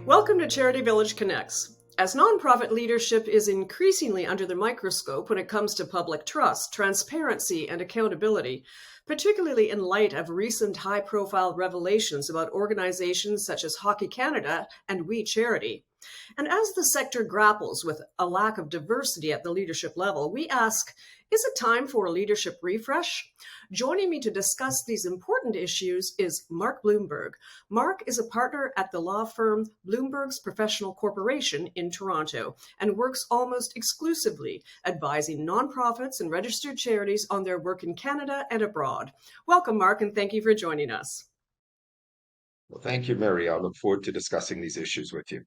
Welcome to CharityVillage Connects. As nonprofit leadership is increasingly under the microscope when it comes to public trust, transparency, and accountability, particularly in light of recent high-profile revelations about organizations such as Hockey Canada and We Charity. And as the sector grapples with a lack of diversity at the leadership level, we ask, is it time for a leadership refresh? Joining me to discuss these important issues is Mark Blumberg. Mark is a partner at the law firm Blumbergs Professional Corporation in Toronto and works almost exclusively advising nonprofits and registered charities on their work in Canada and abroad. Welcome, Mark, and thank you for joining us. Well, thank you, Mary. I look forward to discussing these issues with you.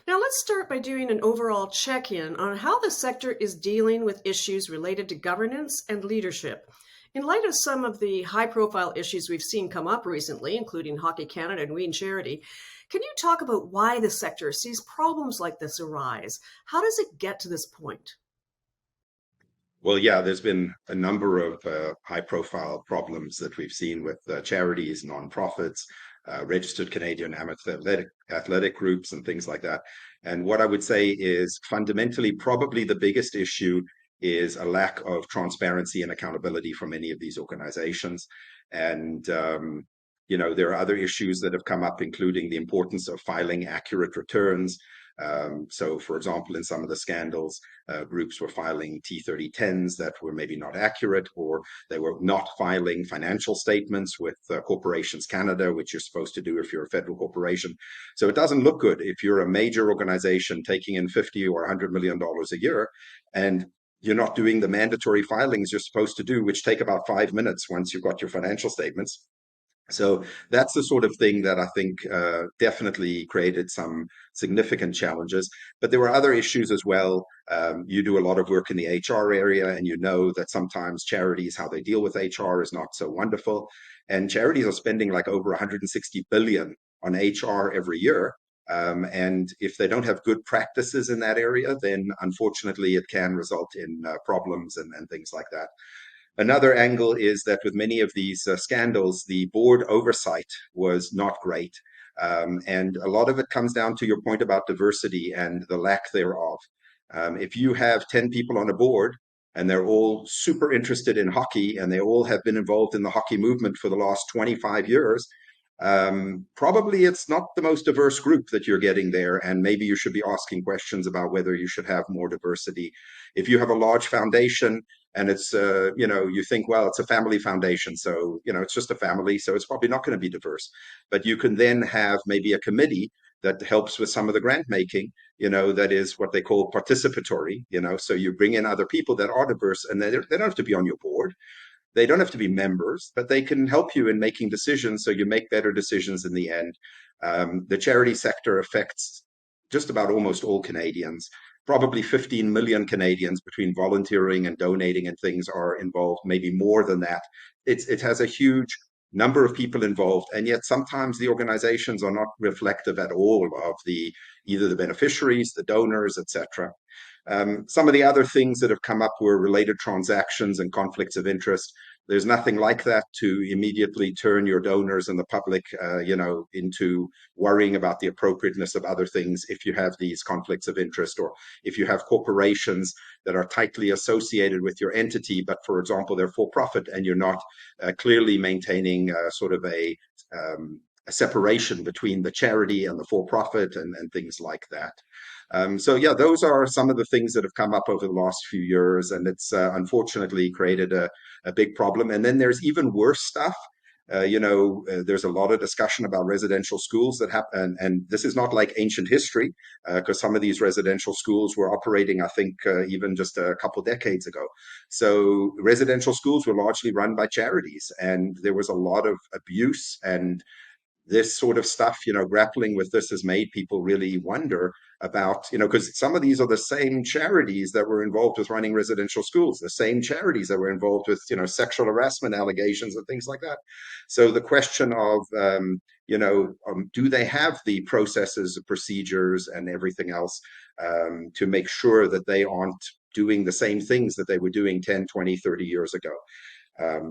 Now let's start by doing an overall check-in on how the sector is dealing with issues related to governance and leadership. In light of some of the high-profile issues we've seen come up recently, including Hockey Canada and We Charity, can you talk about why the sector sees problems like this arise? How does it get to this point? Well, yeah, there's been a number of high-profile problems that we've seen with charities, nonprofits, registered Canadian amateur athletic groups, and things like that. And what I would say is fundamentally, probably the biggest issue is a lack of transparency and accountability from many of these organizations. And, there are other issues that have come up, including the importance of filing accurate returns. So, for example, in some of the scandals, groups were filing T3010s that were maybe not accurate, or they were not filing financial statements with Corporations Canada, which you're supposed to do if you're a federal corporation. So it doesn't look good if you're a major organization taking in $50 or $100 million a year, and you're not doing the mandatory filings you're supposed to do, which take about 5 minutes once you've got your financial statements. So that's the sort of thing that I think definitely created some significant challenges. But there were other issues as well. You do a lot of work in the HR area, and you know that sometimes charities, how they deal with HR is not so wonderful. And charities are spending like over 160 billion on HR every year. And if they don't have good practices in that area, then unfortunately it can result in problems and things like that. Another angle is that with many of these scandals, the board oversight was not great. And a lot of it comes down to your point about diversity and the lack thereof. If you have 10 people on a board and they're all super interested in hockey and they all have been involved in the hockey movement for the last 25 years, probably it's not the most diverse group that you're getting there, and maybe you should be asking questions about whether you should have more diversity. If you have a large foundation and it's you think, well, it's a family foundation, so it's just a family, so it's probably not going to be diverse. But you can then have maybe a committee that helps with some of the grant making, that is what they call participatory, so you bring in other people that are diverse, and they don't have to be on your board. They don't have to be members, but they can help you in making decisions so you make better decisions in the end. The charity sector affects just about almost all Canadians. Probably 15 million Canadians between volunteering and donating and things are involved, maybe more than that. It has a huge number of people involved, and yet sometimes the organizations are not reflective at all of either the beneficiaries, the donors, etc. Some of the other things that have come up were related transactions and conflicts of interest. There's nothing like that to immediately turn your donors and the public, into worrying about the appropriateness of other things if you have these conflicts of interest, or if you have corporations that are tightly associated with your entity, but for example, they're for profit and you're not clearly maintaining sort of a separation between the charity and the for-profit and things like that. So yeah, those are some of the things that have come up over the last few years, and it's unfortunately created a big problem. And then there's even worse stuff. There's a lot of discussion about residential schools that happen, and this is not like ancient history, because some of these residential schools were operating, I think, even just a couple decades ago. So residential schools were largely run by charities, and there was a lot of abuse, and this sort of stuff, grappling with this has made people really wonder about, because some of these are the same charities that were involved with running residential schools, the same charities that were involved with, sexual harassment allegations and things like that. So the question of, do they have the processes, procedures, and everything else to make sure that they aren't doing the same things that they were doing 10, 20, 30 years ago?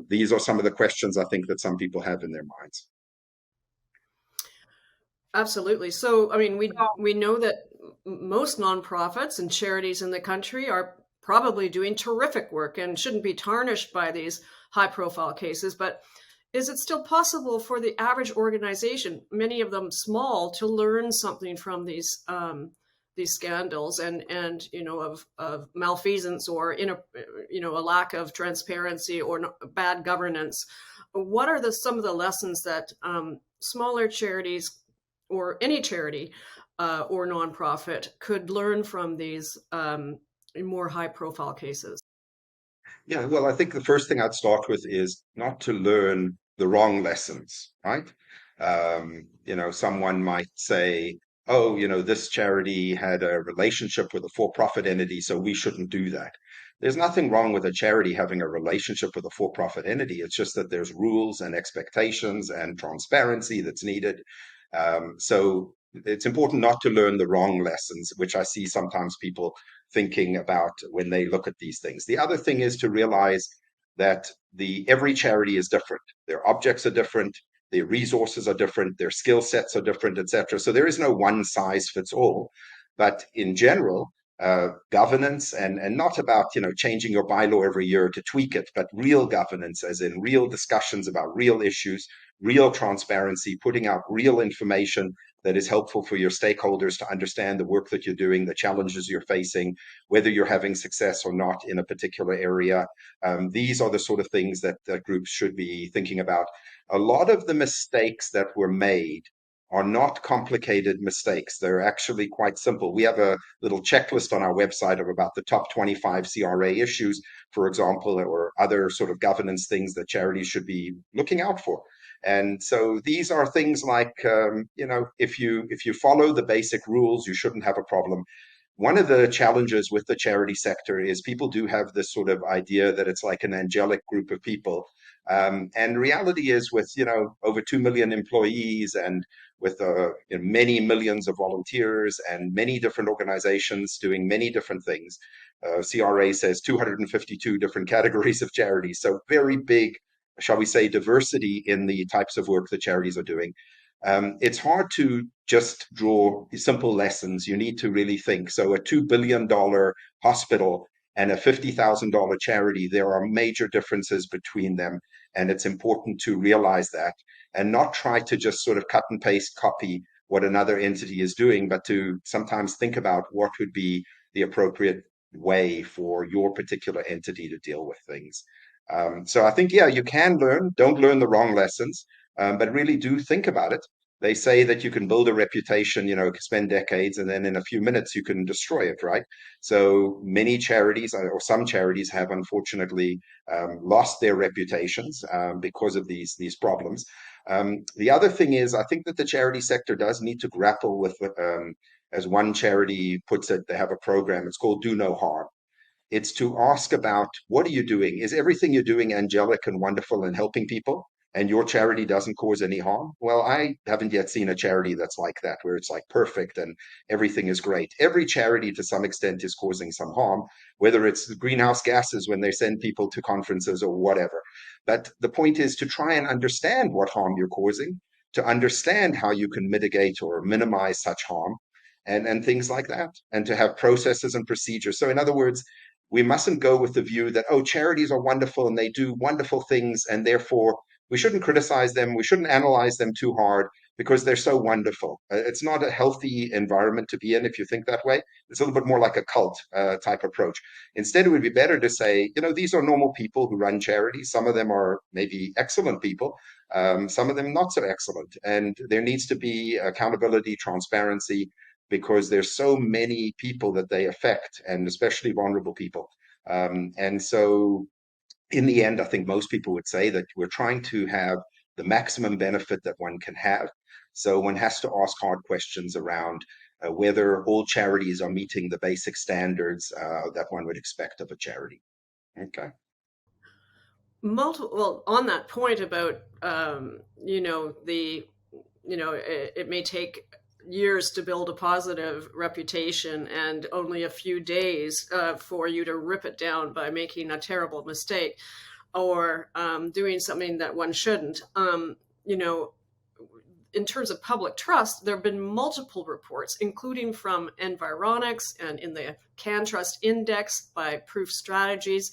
These are some of the questions I think that some people have in their minds. Absolutely. So, I mean, we know that most nonprofits and charities in the country are probably doing terrific work and shouldn't be tarnished by these high-profile cases. But is it still possible for the average organization, many of them small, to learn something from these scandals and of malfeasance or a lack of transparency or bad governance? What are some of the lessons that smaller charities or any charity or nonprofit could learn from these more high-profile cases? Yeah, well, I think the first thing I'd start with is not to learn the wrong lessons, right? Someone might say, oh, this charity had a relationship with a for-profit entity, so we shouldn't do that. There's nothing wrong with a charity having a relationship with a for-profit entity. It's just that there's rules and expectations and transparency that's needed. So it's important not to learn the wrong lessons, which I see sometimes people thinking about when they look at these things. The other thing is to realize that every charity is different. Their objects are different, their resources are different, their skill sets are different, etc. So there is no one size fits all. But in general, governance and not about changing your bylaw every year to tweak it, but real governance, as in real discussions about real issues, real transparency, putting out real information that is helpful for your stakeholders to understand the work that you're doing, the challenges you're facing, whether you're having success or not in a particular area. These are the sort of things that groups should be thinking about. A lot of the mistakes that were made are not complicated mistakes. They're actually quite simple. We have a little checklist on our website of about the top 25 CRA issues, for example, or other sort of governance things that charities should be looking out for. And so these are things like, if you follow the basic rules, you shouldn't have a problem. One of the challenges with the charity sector is people do have this sort of idea that it's like an angelic group of people. And reality is with, over 2 million employees and with many millions of volunteers and many different organizations doing many different things. CRA says 252 different categories of charities. So very big, shall we say, diversity in the types of work that charities are doing. It's hard to just draw simple lessons. You need to really think. So a $2 billion hospital and a $50,000 charity, there are major differences between them. And it's important to realize that and not try to just sort of cut and paste copy what another entity is doing, but to sometimes think about what would be the appropriate way for your particular entity to deal with things. So I think, yeah, you can learn. Don't learn the wrong lessons, but really do think about it. They say that you can build a reputation, spend decades, and then in a few minutes you can destroy it, right? So many charities, or some charities, have unfortunately lost their reputations because of these problems. The other thing is, I think that the charity sector does need to grapple with, as one charity puts it, they have a program. It's called Do No Harm. It's to ask about, what are you doing? Is everything you're doing angelic and wonderful and helping people, and your charity doesn't cause any harm? Well, I haven't yet seen a charity that's like that, where it's like perfect and everything is great. Every charity to some extent is causing some harm, whether it's the greenhouse gases when they send people to conferences or whatever. But the point is to try and understand what harm you're causing, to understand how you can mitigate or minimize such harm, and things like that, and to have processes and procedures. So in other words, we mustn't go with the view that, oh, charities are wonderful and they do wonderful things, and therefore we shouldn't criticize them. We shouldn't analyze them too hard because they're so wonderful. It's not a healthy environment to be in if you think that way. It's a little bit more like a cult type approach. Instead, it would be better to say, these are normal people who run charities. Some of them are maybe excellent people, some of them not so excellent. And there needs to be accountability, transparency, because there's so many people that they affect, and especially vulnerable people. And so in the end, I think most people would say that we're trying to have the maximum benefit that one can have. So one has to ask hard questions around whether all charities are meeting the basic standards that one would expect of a charity. Okay. Well, on that point about it may take years to build a positive reputation and only a few days for you to rip it down by making a terrible mistake. or doing something that one shouldn't. You know, in terms of public trust, there have been multiple reports, including from Environics and in the CanTrust Index by Proof Strategies,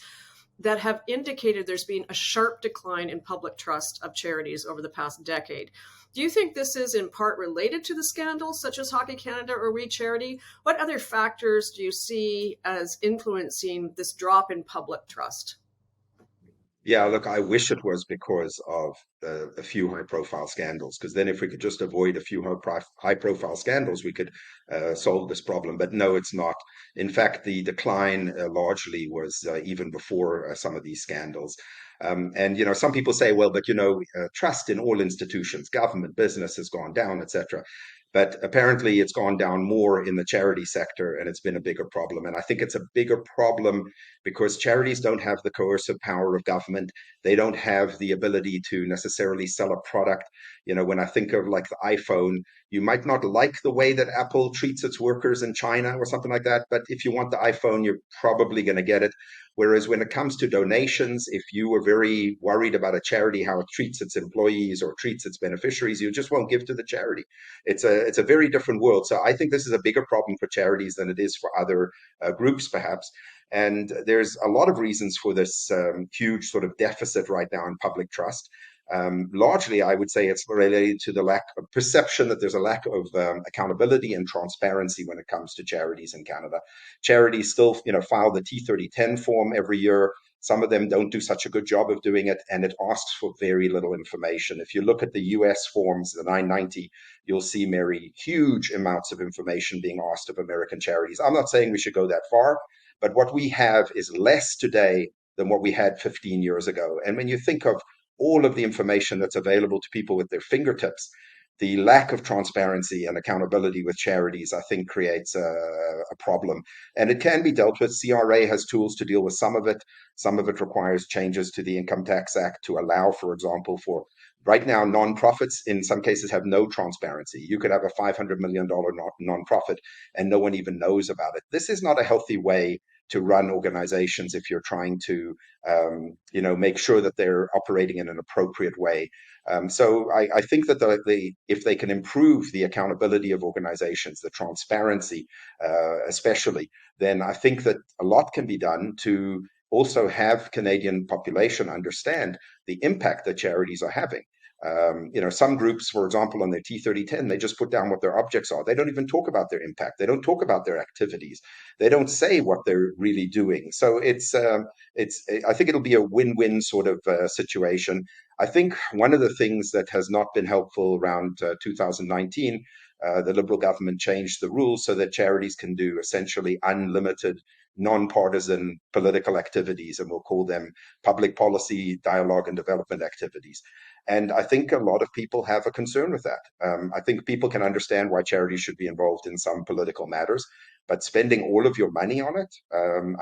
that have indicated there's been a sharp decline in public trust of charities over the past decade. Do you think this is in part related to the scandals such as Hockey Canada or We Charity? What other factors do you see as influencing this drop in public trust? Yeah, look, I wish it was because of a few high-profile scandals, because then if we could just avoid a few high-profile scandals, we could solve this problem. But no, it's not. In fact, the decline largely was even before some of these scandals. And some people say, well, but trust in all institutions, government, business has gone down, etc. But apparently, it's gone down more in the charity sector, and it's been a bigger problem. And I think it's a bigger problem because charities don't have the coercive power of government. They don't have the ability to necessarily sell a product. When I think of like the iPhone, you might not like the way that Apple treats its workers in China or something like that, but if you want the iPhone, you're probably going to get it. Whereas when it comes to donations, if you were very worried about a charity, how it treats its employees or treats its beneficiaries, you just won't give to the charity. It's a very different world. So I think this is a bigger problem for charities than it is for other groups, perhaps. And there's a lot of reasons for this huge sort of deficit right now in public trust. Largely, I would say it's related to the lack of perception that there's a lack of accountability and transparency when it comes to charities in Canada. Charities still, file the T3010 form every year. Some of them don't do such a good job of doing it, and it asks for very little information. If you look at the US forms, the 990, you'll see, Mary, huge amounts of information being asked of American charities. I'm not saying we should go that far, but what we have is less today than what we had 15 years ago. And when you think of all of the information that's available to people with their fingertips, the lack of transparency and accountability with charities, I think, creates a problem. And it can be dealt with. CRA has tools to deal with some of it. Some of it requires changes to the Income Tax Act to allow, for example, for right now, nonprofits in some cases have no transparency. You could have a $500 million nonprofit and no one even knows about it. This is not a healthy way to run organizations if you're trying to, make sure that they're operating in an appropriate way. So I think that if they can improve the accountability of organizations, the transparency, especially, then I think that a lot can be done to also have Canadian population understand the impact that charities are having. Some groups, for example, on their T3010, they just put down what their objects are. They don't even talk about their impact. They don't talk about their activities. They don't say what they're really doing. So I think it'll be a win-win sort of situation. I think one of the things that has not been helpful around 2019, the Liberal government changed the rules so that charities can do essentially unlimited nonpartisan political activities, and we'll call them public policy, dialogue, and development activities. And I think a lot of people have a concern with that. I think people can understand why charities should be involved in some political matters, but spending all of your money on it,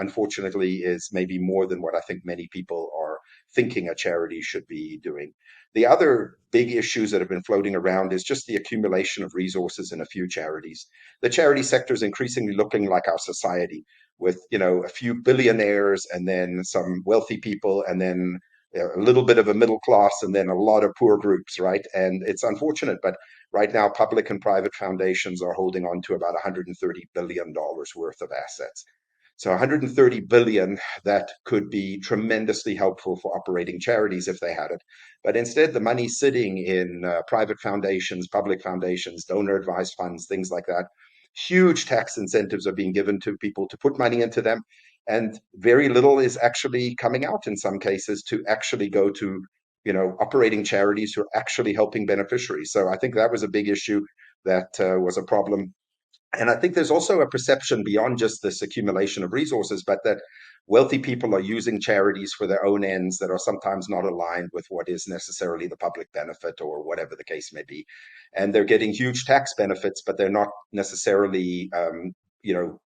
unfortunately, is maybe more than what I think many people are thinking a charity should be doing. The other big issues that have been floating around is just the accumulation of resources in a few charities. The charity sector is increasingly looking like our society, with a few billionaires and then some wealthy people and then a little bit of a middle class and then a lot of poor groups, right? And it's unfortunate, but right now public and private foundations are holding on to about $130 billion worth of assets. So 130 billion, that could be tremendously helpful for operating charities if they had it. But instead, the money's sitting in private foundations, public foundations, donor advised funds, things like that. Huge tax incentives are being given to people to put money into them. And very little is actually coming out in some cases to actually go to, operating charities who are actually helping beneficiaries. So I think that was a big issue that was a problem. And I think there's also a perception beyond just this accumulation of resources, but that wealthy people are using charities for their own ends that are sometimes not aligned with what is necessarily the public benefit or whatever the case may be. And they're getting huge tax benefits, but they're not necessarily,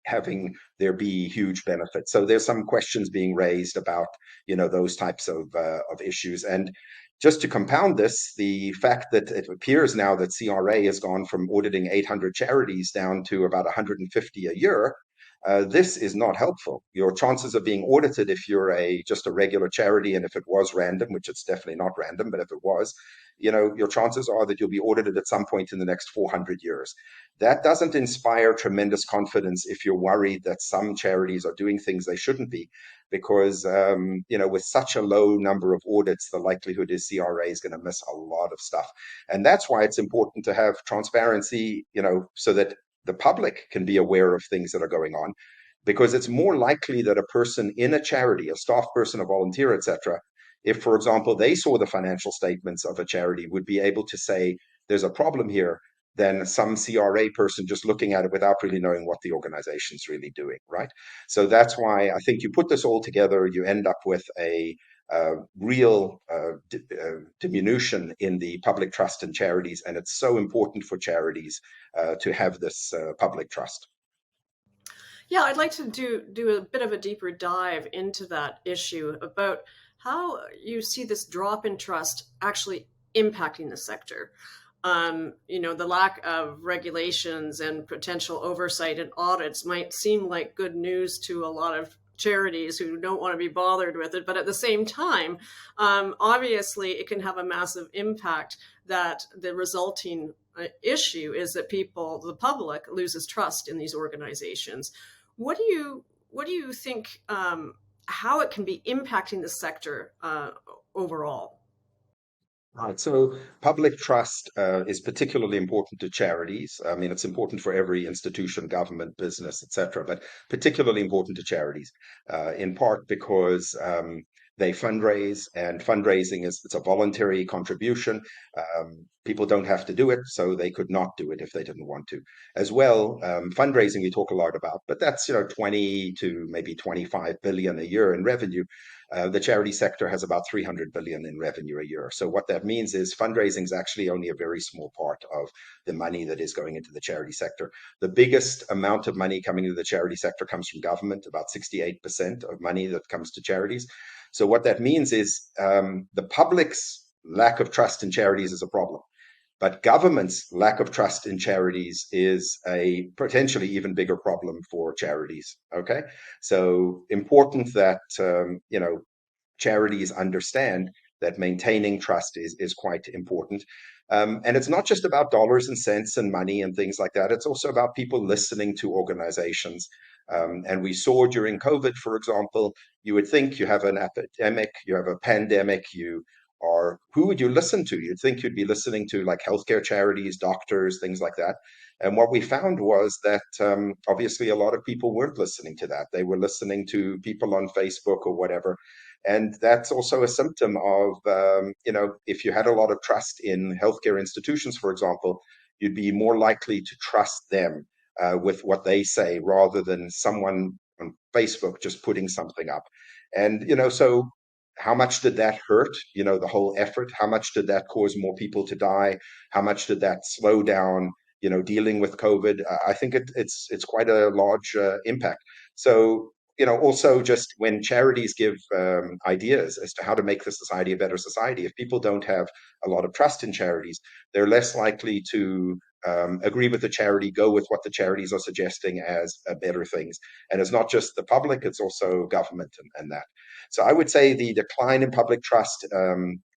having there be huge benefits. So there's some questions being raised about, those types of issues. And just to compound this, the fact that it appears now that CRA has gone from auditing 800 charities down to about 150 a year, This is not helpful. Your chances of being audited if you're just a regular charity, and if it was random, which it's definitely not random, but if it was, your chances are that you'll be audited at some point in the next 400 years. That doesn't inspire tremendous confidence if you're worried that some charities are doing things they shouldn't be, because with such a low number of audits, the likelihood is CRA is going to miss a lot of stuff. And that's why it's important to have transparency, so that the public can be aware of things that are going on, because it's more likely that a person in a charity, a staff person, a volunteer, etc., if, for example, they saw the financial statements of a charity, would be able to say there's a problem here, than some CRA person just looking at it without really knowing what the organization's really doing, right? So that's why I think you put this all together, you end up with a real diminution in the public trust in charities, and it's so important for charities to have this public trust. Yeah, I'd like to do a bit of a deeper dive into that issue about how you see this drop in trust actually impacting the sector. The lack of regulations and potential oversight and audits might seem like good news to a lot of charities who don't want to be bothered with it. But at the same time, obviously, it can have a massive impact that the resulting issue is that the public loses trust in these organizations. What do you think, how it can be impacting the sector overall? Right. So public trust is particularly important to charities. I mean, it's important for every institution, government, business, etc., but particularly important to charities, in part because they fundraise, and fundraising it's a voluntary contribution. People don't have to do it, so they could not do it if they didn't want to. As well, fundraising we talk a lot about, but that's 20 to maybe 25 billion a year in revenue. The charity sector has about 300 billion in revenue a year. So what that means is fundraising is actually only a very small part of the money that is going into the charity sector. The biggest amount of money coming into the charity sector comes from government, about 68% of money that comes to charities. So what that means is the public's lack of trust in charities is a problem. But government's lack of trust in charities is a potentially even bigger problem for charities. Okay, so important that charities understand that maintaining trust is quite important. And it's not just about dollars and cents and money and things like that. It's also about people listening to organizations. And we saw during COVID, for example, you would think you have an epidemic, you have a pandemic, who would you listen to? You'd think you'd be listening to like healthcare charities, doctors, things like that. And what we found was that obviously a lot of people weren't listening to that. They were listening to people on Facebook or whatever. And that's also a symptom of, if you had a lot of trust in healthcare institutions, for example, you'd be more likely to trust them with what they say rather than someone on Facebook just putting something up. And, so how much did that hurt, the whole effort? How much did that cause more people to die? How much did that slow down, dealing with COVID? I think it's quite a large impact. So, also just when charities give ideas as to how to make the society a better society, if people don't have a lot of trust in charities, they're less likely to agree with the charity, go with what the charities are suggesting as better things. And it's not just the public, it's also government and that. So I would say the decline in public trust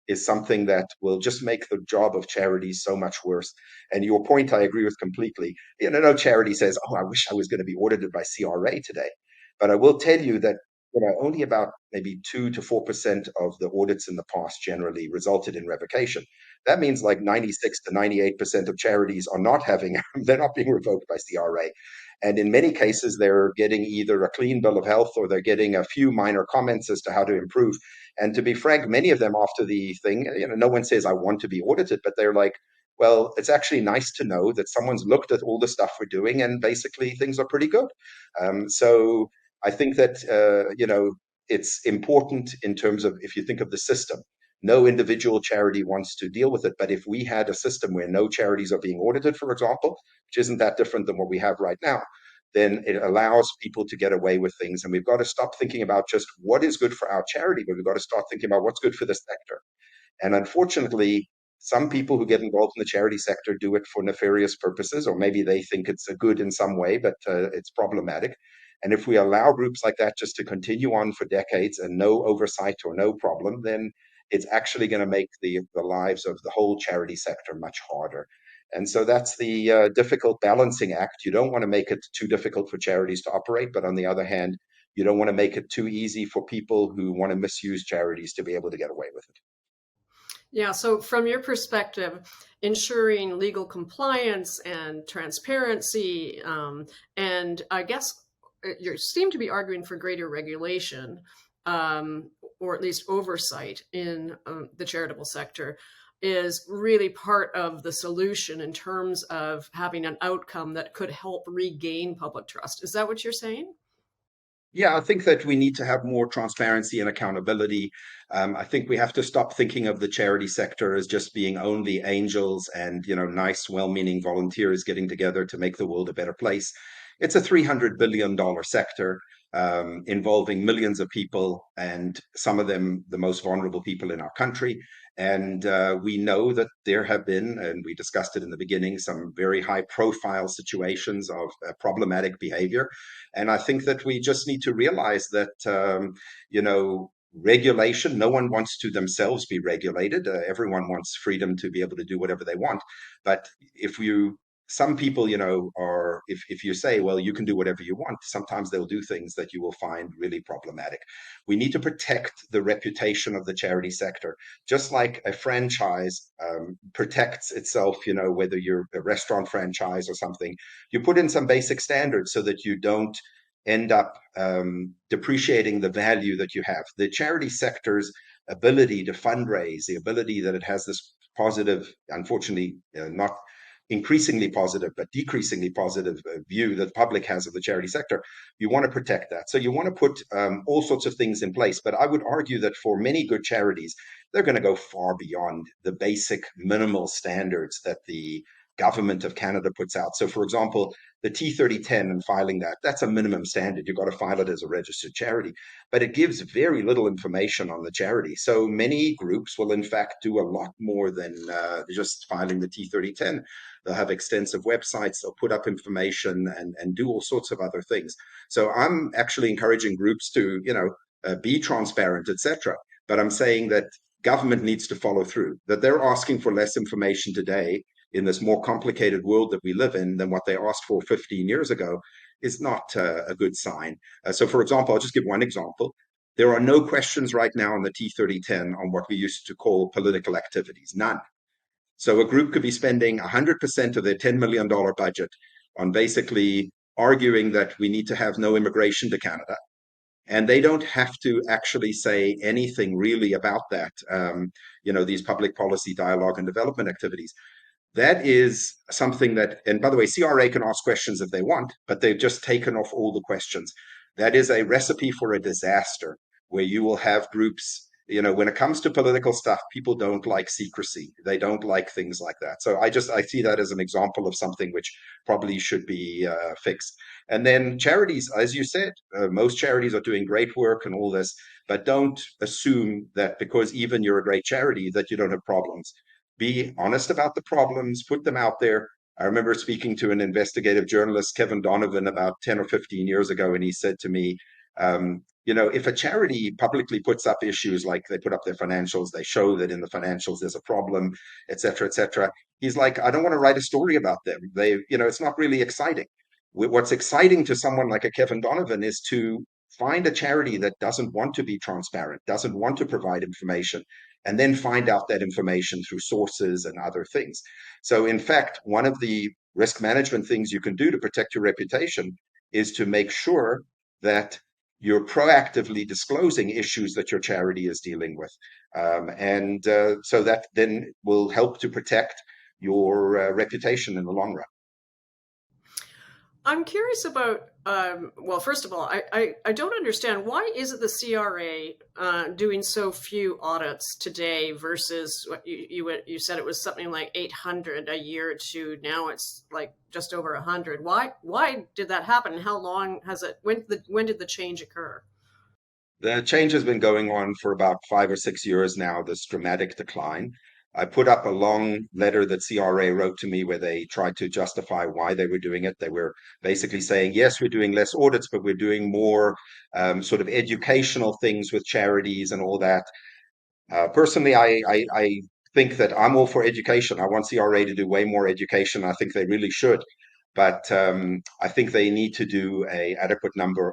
is something that will just make the job of charities so much worse. And your point, I agree with completely. No charity says, "Oh, I wish I was going to be audited by CRA today." But I will tell you that only about maybe 2 to 4% of the audits in the past generally resulted in revocation. That means like 96 to 98% of charities are not they're not being revoked by CRA. And in many cases, they're getting either a clean bill of health or they're getting a few minor comments as to how to improve. And to be frank, many of them after the thing, no one says, "I want to be audited," but they're like, well, it's actually nice to know that someone's looked at all the stuff we're doing and basically things are pretty good. So I think that, it's important in terms of if you think of the system. No individual charity wants to deal with it. But if we had a system where no charities are being audited, for example, which isn't that different than what we have right now, then it allows people to get away with things. And we've got to stop thinking about just what is good for our charity, but we've got to start thinking about what's good for the sector. And unfortunately, some people who get involved in the charity sector do it for nefarious purposes, or maybe they think it's a good in some way, but it's problematic. And if we allow groups like that just to continue on for decades and no oversight or no problem, then it's actually going to make the lives of the whole charity sector much harder. And so that's the difficult balancing act. You don't want to make it too difficult for charities to operate, but on the other hand, you don't want to make it too easy for people who want to misuse charities to be able to get away with it. Yeah, so from your perspective, ensuring legal compliance and transparency, and I guess you seem to be arguing for greater regulation, or at least oversight in the charitable sector, is really part of the solution in terms of having an outcome that could help regain public trust. Is that what you're saying? Yeah, I think that we need to have more transparency and accountability. I think we have to stop thinking of the charity sector as just being only angels and nice, well-meaning volunteers getting together to make the world a better place. It's a $300 billion sector involving millions of people, and some of them the most vulnerable people in our country. And we know that there have been, and we discussed it in the beginning, some very high-profile situations of problematic behavior. And I think that we just need to realize that, regulation, no one wants to themselves be regulated. Everyone wants freedom to be able to do whatever they want. But some people, are, if you say, well, you can do whatever you want, sometimes they'll do things that you will find really problematic. We need to protect the reputation of the charity sector, just like a franchise protects itself, whether you're a restaurant franchise or something. You put in some basic standards so that you don't end up depreciating the value that you have. The charity sector's ability to fundraise, the ability that it has this positive, unfortunately, not increasingly positive, but decreasingly positive view that the public has of the charity sector, you want to protect that. So you want to put all sorts of things in place. But I would argue that for many good charities, they're going to go far beyond the basic minimal standards that the government of Canada puts out. So, for example, the T3010 and filing that's a minimum standard. You've got to file it as a registered charity, but it gives very little information on the charity. So many groups will, in fact, do a lot more than just filing the T3010. They'll have extensive websites, they'll put up information and do all sorts of other things. So I'm actually encouraging groups to, be transparent, etc. But I'm saying that government needs to follow through, that they're asking for less information today in this more complicated world that we live in than what they asked for 15 years ago is not a good sign. So, for example, I'll just give one example. There are no questions right now in the T3010 on what we used to call political activities, none. So a group could be spending 100% of their $10 million budget on basically arguing that we need to have no immigration to Canada. And they don't have to actually say anything really about that, these public policy dialogue and development activities. That is something that, and by the way, CRA can ask questions if they want, but they've just taken off all the questions. That is a recipe for a disaster where you will have groups, when it comes to political stuff, people don't like secrecy. They don't like things like that. So I see that as an example of something which probably should be fixed. And then charities, as you said, most charities are doing great work and all this, but don't assume that because even you're a great charity that you don't have problems. Be honest about the problems, put them out there. I remember speaking to an investigative journalist, Kevin Donovan, about 10 or 15 years ago, and he said to me, if a charity publicly puts up issues like they put up their financials, they show that in the financials there's a problem, et cetera, he's like, I don't want to write a story about them. It's not really exciting. What's exciting to someone like a Kevin Donovan is to find a charity that doesn't want to be transparent, doesn't want to provide information, and then find out that information through sources and other things. So in fact, one of the risk management things you can do to protect your reputation is to make sure that you're proactively disclosing issues that your charity is dealing with. So that then will help to protect your reputation in the long run. I'm curious about, well, first of all, I don't understand, why isn't the CRA doing so few audits today versus what you said it was something like 800 a year or two. Now it's like just over 100. Why did that happen? How long has it, when did the change occur? The change has been going on for about 5 or 6 years now, this dramatic decline. I put up a long letter that CRA wrote to me where they tried to justify why they were doing it. They were basically saying, yes, we're doing less audits, but we're doing more sort of educational things with charities and all that. Personally, I think that I'm all for education. I want CRA to do way more education. I think they really should. But I think they need to do a adequate number of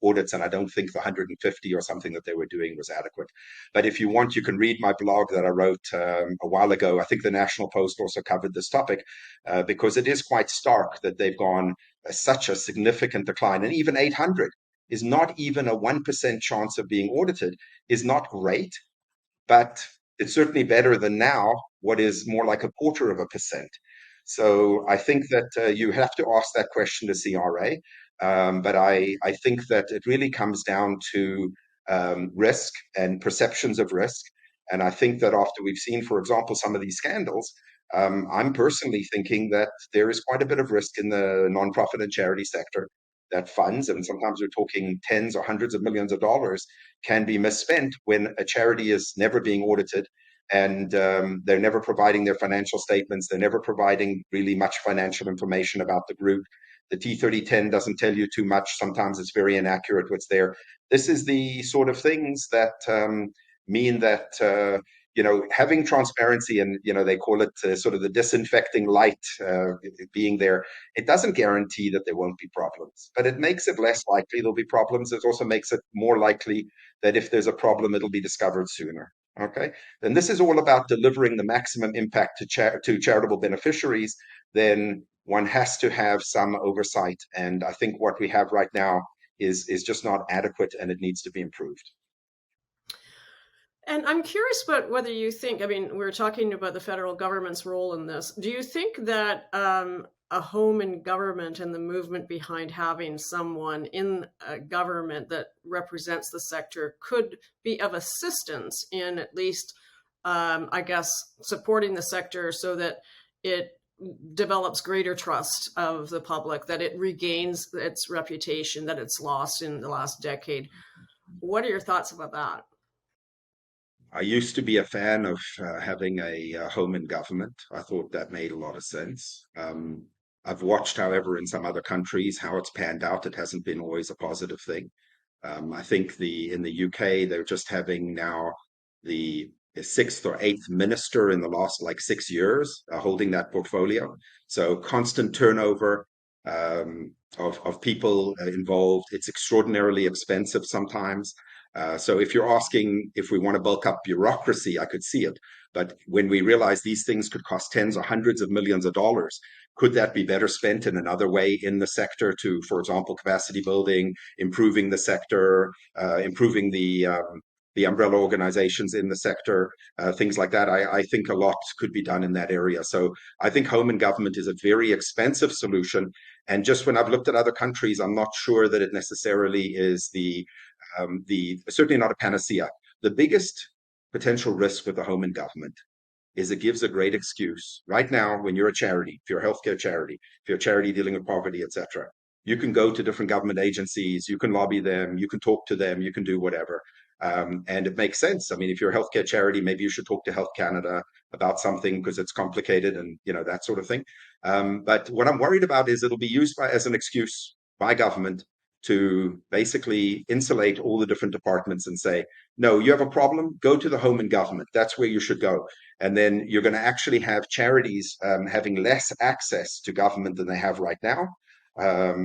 audits, and I don't think the 150 or something that they were doing was adequate. But if you want, you can read my blog that I wrote a while ago. I think the National Post also covered this topic because it is quite stark that they've gone such a significant decline, and even 800 is not even a 1% chance of being audited is not great, but it's certainly better than now, what is more like a quarter of a percent. So I think that you have to ask that question to CRA. But I think that it really comes down to risk and perceptions of risk. And I think that after we've seen, for example, some of these scandals, I'm personally thinking that there is quite a bit of risk in the nonprofit and charity sector, that funds, and sometimes we're talking tens or hundreds of millions of dollars, can be misspent when a charity is never being audited, and they're never providing their financial statements. They're never providing really much financial information about the group. The T3010 doesn't tell you too much. Sometimes it's very inaccurate what's there. This is the sort of things that mean that having transparency, and they call it sort of the disinfecting light being there. It doesn't guarantee that there won't be problems, but it makes it less likely there'll be problems. It also makes it more likely that if there's a problem, it'll be discovered sooner. Okay, then this is all about delivering the maximum impact to charitable beneficiaries. Then one has to have some oversight, and I think what we have right now is just not adequate, and it needs to be improved. And I'm curious about whether you think, I mean, we're talking about the federal government's role in this. Do you think that a home in government and the movement behind having someone in government that represents the sector could be of assistance in at least, I guess, supporting the sector so that it develops greater trust of the public, that it regains its reputation that it's lost in the last decade? What are your thoughts about that? I used to be a fan of having a home in government. I thought that made a lot of sense. I've watched, however, in some other countries how it's panned out. It hasn't been always a positive thing. I think in the UK they're just having now the sixth or eighth minister in the last like 6 years holding that portfolio. So constant turnover of people involved. It's extraordinarily expensive sometimes. So if you're asking if we want to bulk up bureaucracy, I could see it. But when we realize these things could cost tens or hundreds of millions of dollars, could that be better spent in another way in the sector to, for example, capacity building, improving the sector, improving the umbrella organizations in the sector, things like that? I think a lot could be done in that area. So I think home and government is a very expensive solution. And just when I've looked at other countries, I'm not sure that it necessarily is certainly not a panacea. The biggest potential risk with the home and government is it gives a great excuse. Right now, when you're a charity, if you're a healthcare charity, if you're a charity dealing with poverty, etc., you can go to different government agencies, you can lobby them, you can talk to them, you can do whatever. And it makes sense. I mean, if you're a healthcare charity, maybe you should talk to Health Canada about something because it's complicated and that sort of thing. But what I'm worried about is it'll be used as an excuse by government to basically insulate all the different departments and say, no, you have a problem, go to the home and government. That's where you should go. And then you're going to actually have charities having less access to government than they have right now,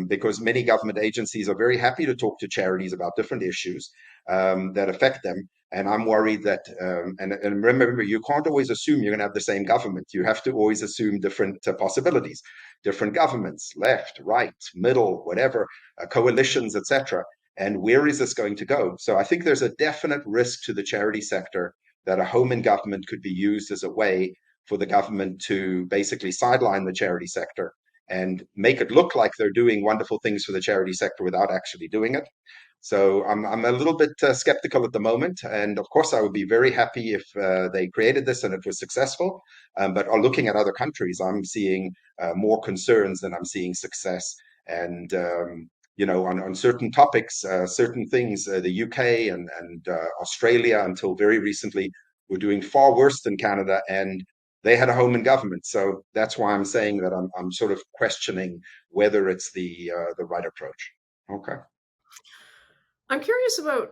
because many government agencies are very happy to talk to charities about different issues that affect them. And I'm worried that, and remember, you can't always assume you're going to have the same government. You have to always assume different possibilities, different governments, left, right, middle, whatever, coalitions, etc. And where is this going to go? So I think there's a definite risk to the charity sector that a home in government could be used as a way for the government to basically sideline the charity sector and make it look like they're doing wonderful things for the charity sector without actually doing it. So I'm a little bit skeptical at the moment. And of course, I would be very happy if they created this and it was successful. But looking at other countries, I'm seeing more concerns than I'm seeing success. And, on certain topics, certain things, the UK and Australia until very recently were doing far worse than Canada, and they had a home in government. So that's why I'm saying that I'm sort of questioning whether it's the right approach. Okay. I'm curious about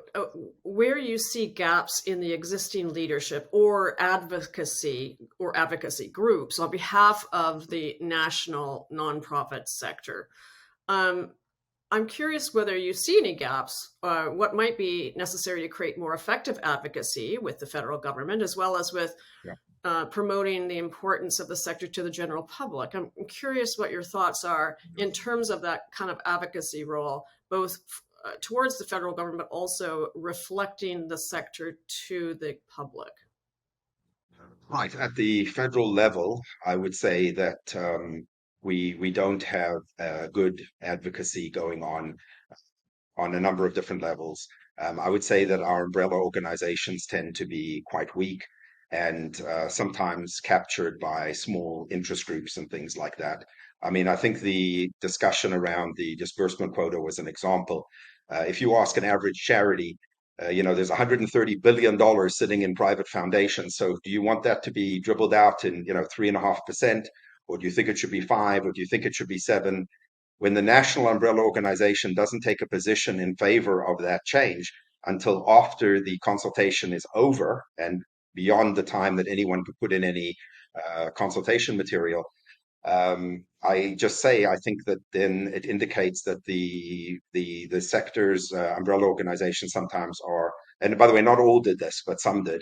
where you see gaps in the existing leadership or advocacy groups on behalf of the national nonprofit sector. Um, I'm curious whether you see any gaps, what might be necessary to create more effective advocacy with the federal government, as well as with Yeah. promoting the importance of the sector to the general public. I'm curious what your thoughts are in terms of that kind of advocacy role, both towards the federal government, but also reflecting the sector to the public. Right. At the federal level, I would say that we don't have good advocacy going on a number of different levels. I would say that our umbrella organizations tend to be quite weak and sometimes captured by small interest groups and things like that. I mean, I think the discussion around the disbursement quota was an example. If you ask an average charity, there's $130 billion sitting in private foundations. So do you want that to be dribbled out in, 3.5%? Or do you think it should be 5? Or do you think it should be 7? When the national umbrella organization doesn't take a position in favor of that change until after the consultation is over and beyond the time that anyone could put in any consultation material, I just say I think that then it indicates that the sector's umbrella organizations sometimes are, and by the way, not all did this, but some did.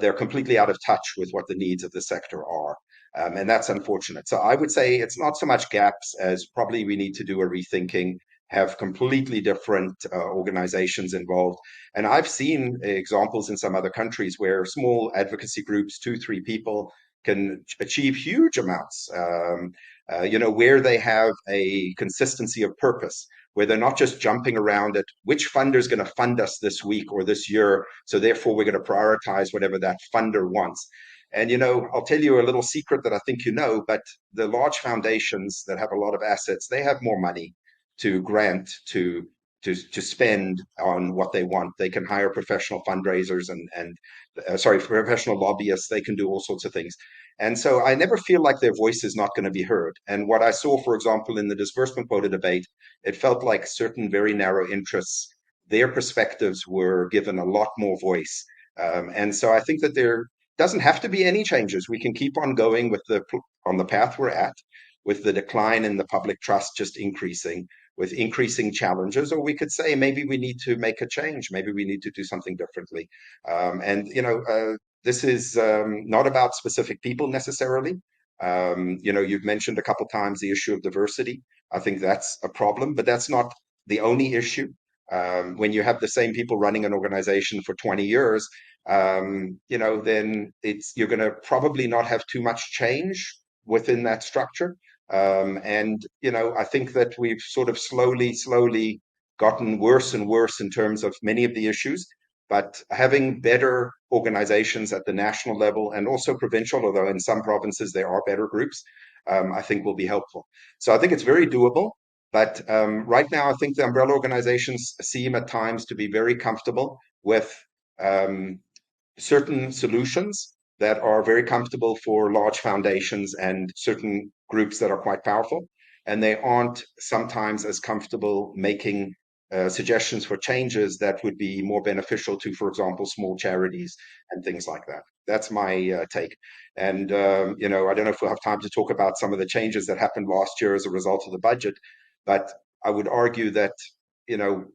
They're completely out of touch with what the needs of the sector are. And that's unfortunate. So I would say it's not so much gaps as probably we need to do a rethinking, have completely different organizations involved. And I've seen examples in some other countries where small advocacy groups, 2, 3 people, can achieve huge amounts, where they have a consistency of purpose, where they're not just jumping around at which funder is going to fund us this week or this year. So therefore, we're going to prioritize whatever that funder wants. And, I'll tell you a little secret that I think you know, but the large foundations that have a lot of assets, they have more money to grant to spend on what they want. They can hire professional fundraisers and professional lobbyists. They can do all sorts of things. And so I never feel like their voice is not going to be heard. And what I saw, for example, in the disbursement quota debate, it felt like certain very narrow interests, their perspectives were given a lot more voice. And so I think that there doesn't have to be any changes. We can keep on going on the path we're at, with the decline in the public trust just increasing, with increasing challenges, or we could say maybe we need to make a change. Maybe we need to do something differently. This is not about specific people necessarily. You've mentioned a couple times the issue of diversity. I think that's a problem, but that's not the only issue. When you have the same people running an organization for 20 years, then you're going to probably not have too much change within that structure. I think that we've sort of slowly gotten worse and worse in terms of many of the issues, but having better organizations at the national level and also provincial, although in some provinces there are better groups, I think will be helpful. So I think it's very doable. But right now, I think the umbrella organizations seem at times to be very comfortable with certain solutions that are very comfortable for large foundations and certain groups that are quite powerful. And they aren't sometimes as comfortable making suggestions for changes that would be more beneficial to, for example, small charities and things like that. That's my take. And, I don't know if we'll have time to talk about some of the changes that happened last year as a result of the budget, but I would argue that,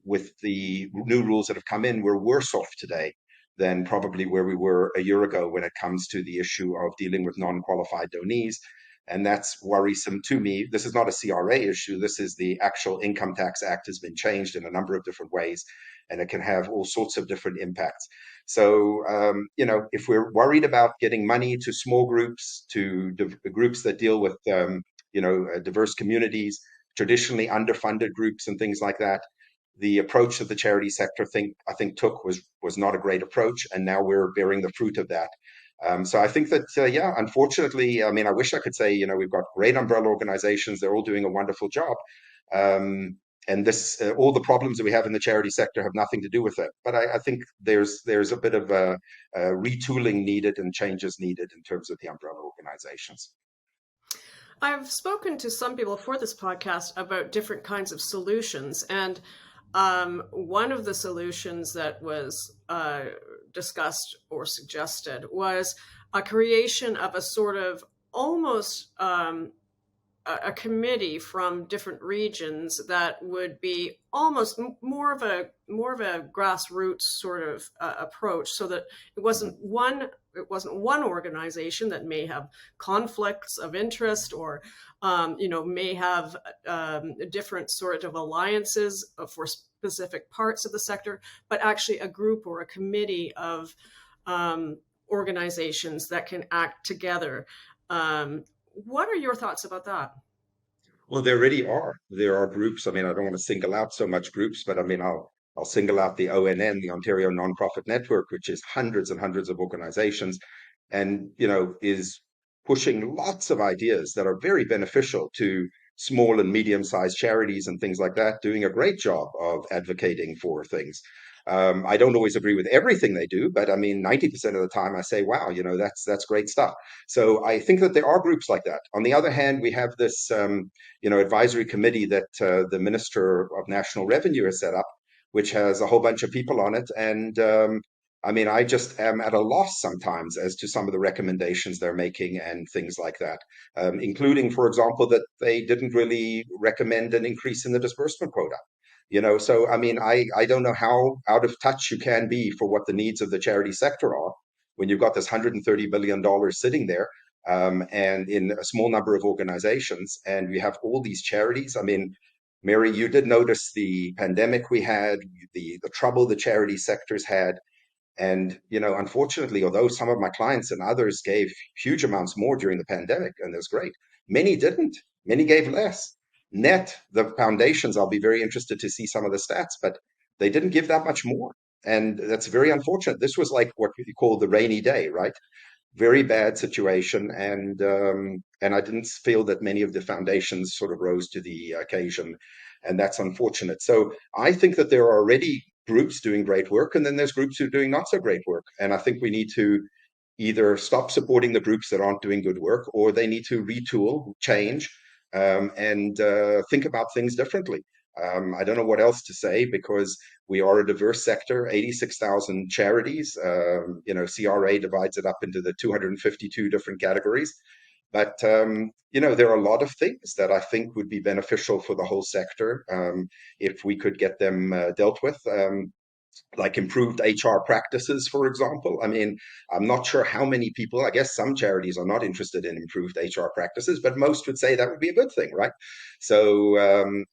with the new rules that have come in, we're worse off today than probably where we were a year ago when it comes to the issue of dealing with non-qualified donees. And that's worrisome to me. This is not a CRA issue. This is the actual Income Tax Act has been changed in a number of different ways, and it can have all sorts of different impacts. So, if we're worried about getting money to small groups, to groups that deal with, diverse communities, traditionally underfunded groups and things like that, the approach that the charity sector I think took was not a great approach, and now we're bearing the fruit of that. So I think that unfortunately, I mean, I wish I could say we've got great umbrella organizations; they're all doing a wonderful job. and this all the problems that we have in the charity sector have nothing to do with it. But I think there's a bit of a retooling needed and changes needed in terms of the umbrella organizations. I've spoken to some people for this podcast about different kinds of solutions, and one of the solutions that was discussed or suggested was a creation of a sort of almost a committee from different regions that would be almost more of a grassroots sort of approach, so that it wasn't one organization that may have conflicts of interest or may have different sort of alliances for specific parts of the sector, but actually a group or a committee of organizations that can act together. What are your thoughts about that? Well, there already are. There are groups. I mean, I don't want to single out so much groups, but I mean, I'll single out the ONN, the Ontario Nonprofit Network, which is hundreds and hundreds of organizations, and is pushing lots of ideas that are very beneficial to small and medium-sized charities and things like that, doing a great job of advocating for things. I don't always agree with everything they do, but I mean, 90% of the time I say, wow, that's great stuff. So I think that there are groups like that. On the other hand, we have this, advisory committee that the Minister of National Revenue has set up, which has a whole bunch of people on it. And I mean, I just am at a loss sometimes as to some of the recommendations they're making and things like that, including, for example, that they didn't really recommend an increase in the disbursement quota. So I mean, I don't know how out of touch you can be for what the needs of the charity sector are when you've got this $130 billion sitting there, and in a small number of organizations, and we have all these charities. I mean, Mary, you did notice the pandemic we had, the trouble the charity sectors had. And, unfortunately, although some of my clients and others gave huge amounts more during the pandemic, and that's great, many didn't. Many gave less. Net, the foundations, I'll be very interested to see some of the stats, but they didn't give that much more. And that's very unfortunate. This was like what you call the rainy day, right? Very bad situation, and I didn't feel that many of the foundations sort of rose to the occasion, and that's unfortunate. So I think that there are already groups doing great work, and then there's groups who are doing not so great work, and I think we need to either stop supporting the groups that aren't doing good work, or they need to retool, change, and think about things differently. I don't know what else to say, because we are a diverse sector, 86,000 charities. CRA divides it up into the 252 different categories. But, there are a lot of things that I think would be beneficial for the whole sector, if we could get them dealt with. Like improved HR practices, for example. I mean, I'm not sure how many people, I guess some charities are not interested in improved HR practices, but most would say that would be a good thing, right? So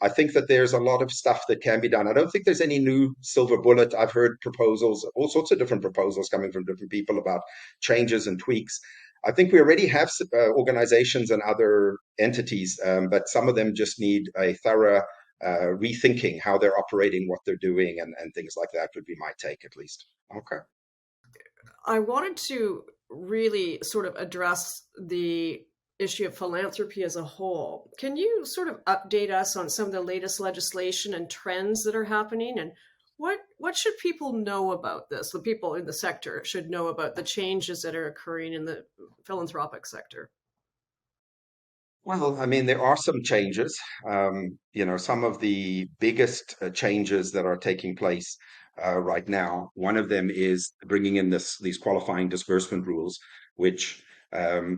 I think that there's a lot of stuff that can be done. I don't think there's any new silver bullet. I've heard proposals, all sorts of different proposals coming from different people about changes and tweaks. I think we already have organizations and other entities, but some of them just need a thorough rethinking how they're operating, what they're doing, and things like that would be my take, at least. Okay. I wanted to really sort of address the issue of philanthropy as a whole. Can you sort of update us on some of the latest legislation and trends that are happening, and what should people know about this? The people in the sector should know about the changes that are occurring in the philanthropic sector. Well, I mean, there are some changes. Some of the biggest changes that are taking place right now. One of them is bringing in these qualifying disbursement rules, which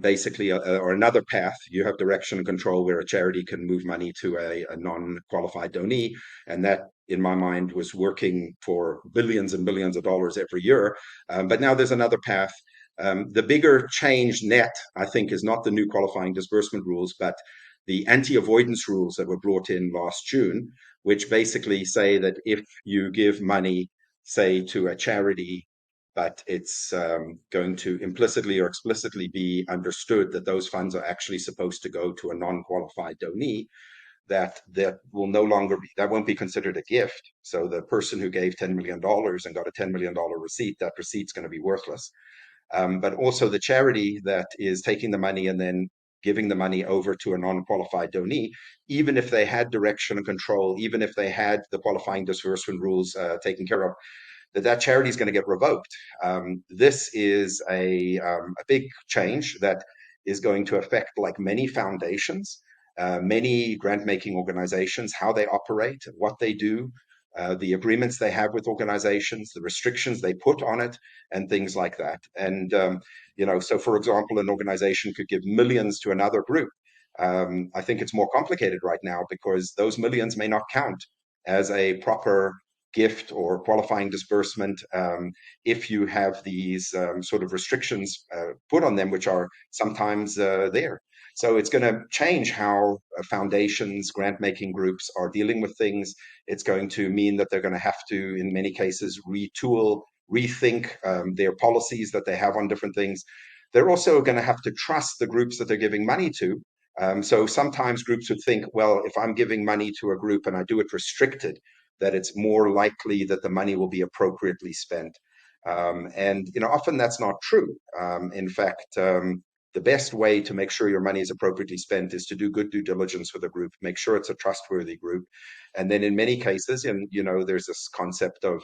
basically are another path. You have direction and control where a charity can move money to a non-qualified donee, and that, in my mind, was working for billions and billions of dollars every year. But now there's another path. The bigger change net, I think, is not the new qualifying disbursement rules, but the anti-avoidance rules that were brought in last June, which basically say that if you give money, say, to a charity, but it's going to implicitly or explicitly be understood that those funds are actually supposed to go to a non-qualified donee, that will no longer be, that won't be considered a gift. So the person who gave $10 million and got a $10 million receipt, that receipt's going to be worthless. But also the charity that is taking the money and then giving the money over to a non-qualified donee, even if they had direction and control, even if they had the qualifying disbursement rules taken care of, that charity is going to get revoked. This is a big change that is going to affect, like many foundations, many grant-making organizations, how they operate, what they do, the agreements they have with organizations, the restrictions they put on it, and things like that. And, so for example, an organization could give millions to another group. I think it's more complicated right now because those millions may not count as a proper gift or qualifying disbursement if you have these sort of restrictions put on them, which are sometimes there. So it's going to change how foundations, grant-making groups are dealing with things. It's going to mean that they're going to have to, in many cases, retool, rethink their policies that they have on different things. They're also going to have to trust the groups that they're giving money to. So sometimes groups would think, well, if I'm giving money to a group and I do it restricted, that it's more likely that the money will be appropriately spent. And often that's not true. In fact, the best way to make sure your money is appropriately spent is to do good due diligence with a group, make sure it's a trustworthy group. And then in many cases, and there's this concept of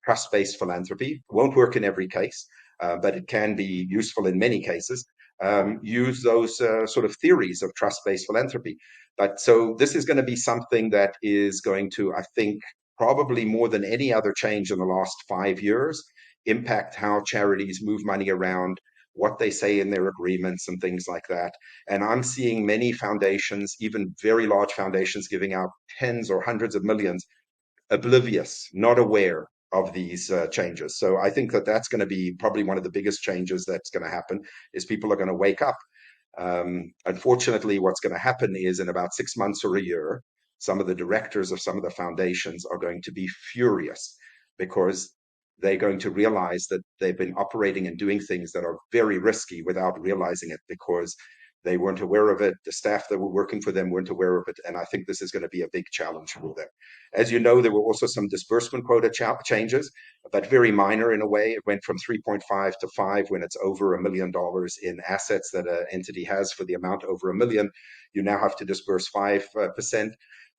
trust-based philanthropy. Won't work in every case, but it can be useful in many cases. Use those sort of theories of trust-based philanthropy. But so this is going to be something that is going to, I think, probably more than any other change in the last 5 years, impact how charities move money around, what they say in their agreements and things like that. And I'm seeing many foundations, even very large foundations, giving out tens or hundreds of millions, oblivious, not aware of these changes. So I think that that's going to be probably one of the biggest changes that's going to happen, is people are going to wake up. Unfortunately, what's going to happen is in about 6 months or a year, some of the directors of some of the foundations are going to be furious because they're going to realize that they've been operating and doing things that are very risky without realizing it because they weren't aware of it. The staff that were working for them weren't aware of it. And I think this is going to be a big challenge for them. As you know, there were also some disbursement quota changes, but very minor in a way. It went from 3.5 to 5 when it's over $1 million in assets that an entity has. For the amount over $1 million, you now have to disburse 5%.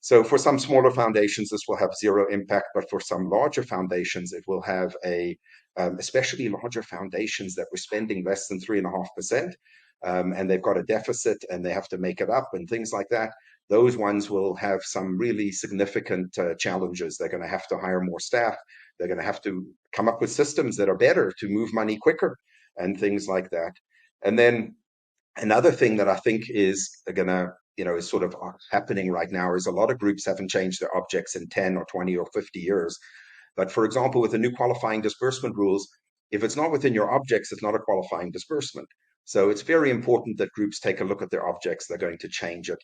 So for some smaller foundations, this will have zero impact, but for some larger foundations, it will have especially larger foundations that were spending less than 3.5%, and they've got a deficit and they have to make it up and things like that. Those ones will have some really significant challenges. They're going to have to hire more staff. They're going to have to come up with systems that are better to move money quicker and things like that. And then another thing that I think is going to is sort of happening right now is a lot of groups haven't changed their objects in 10 or 20 or 50 years. But for example, with the new qualifying disbursement rules, if it's not within your objects, it's not a qualifying disbursement. So it's very important that groups take a look at their objects. They're going to change it.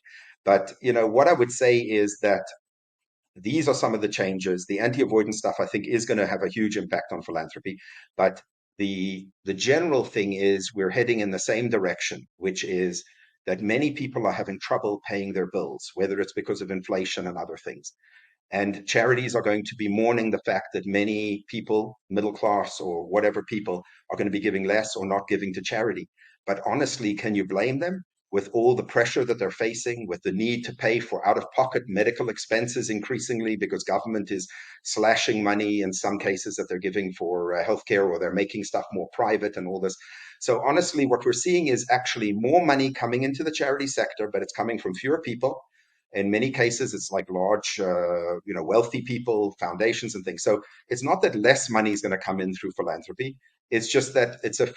But, what I would say is that these are some of the changes. The anti-avoidance stuff, I think, is going to have a huge impact on philanthropy. But the general thing is we're heading in the same direction, which is that many people are having trouble paying their bills, whether it's because of inflation and other things. And charities are going to be mourning the fact that many people, middle class or whatever people, are going to be giving less or not giving to charity. But honestly, can you blame them? With all the pressure that they're facing, with the need to pay for out-of-pocket medical expenses increasingly because government is slashing money in some cases that they're giving for healthcare, or they're making stuff more private and all this. So honestly, what we're seeing is actually more money coming into the charity sector, but it's coming from fewer people. In many cases, it's like large, wealthy people, foundations and things. So it's not that less money is going to come in through philanthropy. It's just that it's a